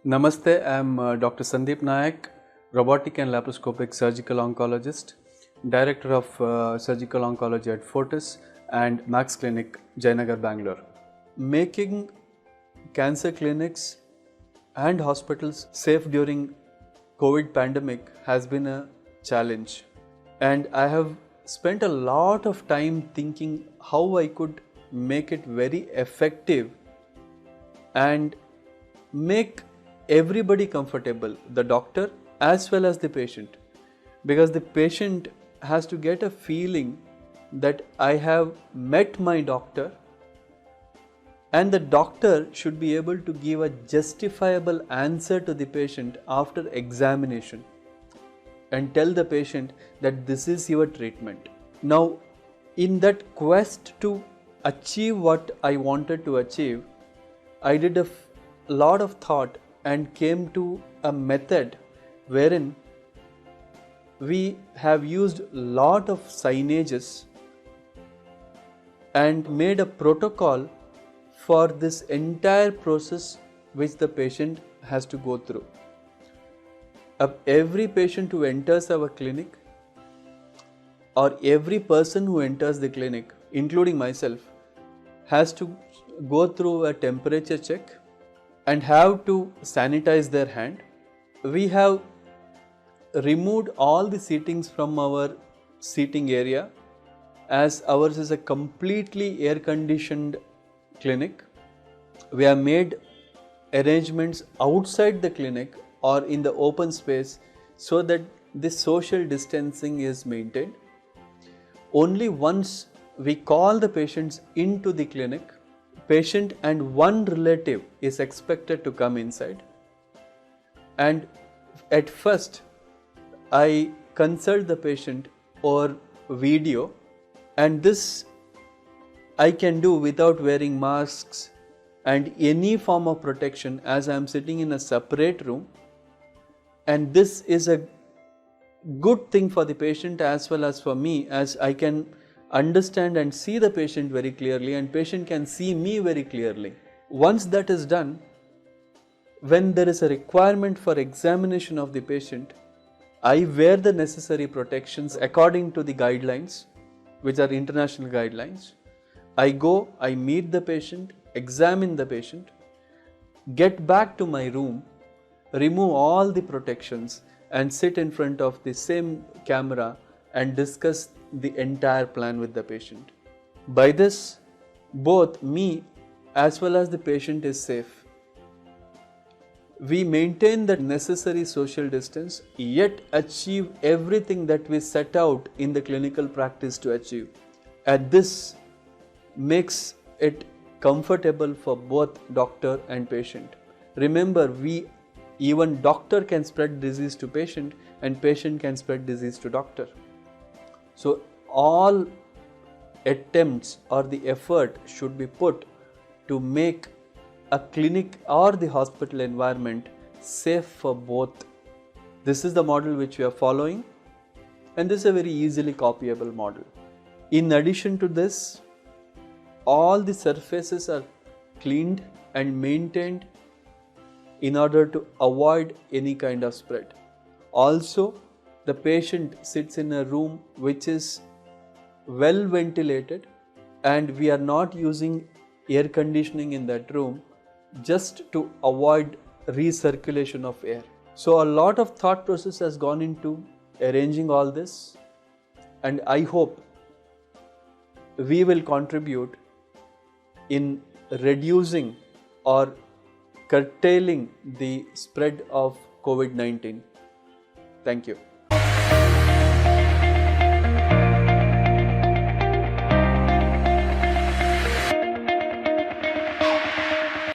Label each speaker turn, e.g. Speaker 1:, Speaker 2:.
Speaker 1: Namaste, I am Dr. Sandeep Nayak, robotic and laparoscopic surgical oncologist, director of surgical oncology at Fortis and Max Clinic, Jayanagar, Bangalore. Making cancer clinics and hospitals safe during COVID pandemic has been a challenge, and I have spent a lot of time thinking how I could make it very effective and make everybody comfortable, the doctor as well as the patient, because the patient has to get a feeling that I have met my doctor, and the doctor should be able to give a justifiable answer to the patient after examination and tell the patient that this is your treatment. Now, in that quest to achieve what I wanted to achieve, I did a lot of thought and came to a method wherein we have used lot of signages and made a protocol for this entire process which the patient has to go through. Every patient who enters our clinic, or every person who enters the clinic, including myself, has to go through a temperature check and have to sanitize their hand. We have removed all the seatings from our seating area, as ours is a completely air conditioned clinic. We have made arrangements outside the clinic or in the open space so that the social distancing is maintained. Only once we call the patients into the clinic, patient and one relative is expected to come inside, and at first I consult the patient over video, and this I can do without wearing masks and any form of protection, as I am sitting in a separate room, and this is a good thing for the patient as well as for me, as I can understand and see the patient very clearly, and patient can see me very clearly. Once that is done, when there is a requirement for examination of the patient, I wear the necessary protections according to the guidelines, which are international guidelines. I go, I meet the patient, examine the patient, get back to my room, remove all the protections and sit in front of the same camera and discuss the entire plan with the patient. By this, both me as well as the patient is safe. We maintain the necessary social distance, yet achieve everything that we set out in the clinical practice to achieve. And this makes it comfortable for both doctor and patient. Remember, even doctor can spread disease to patient, and patient can spread disease to doctor. So all attempts or the effort should be put to make a clinic or the hospital environment safe for both. This is the model which we are following, and this is a very easily copyable model. In addition to this, all the surfaces are cleaned and maintained in order to avoid any kind of spread. Also, the patient sits in a room which is well ventilated, and we are not using air conditioning in that room just to avoid recirculation of air. So a lot of thought process has gone into arranging all this, and I hope we will contribute in reducing or curtailing the spread of COVID-19. Thank you.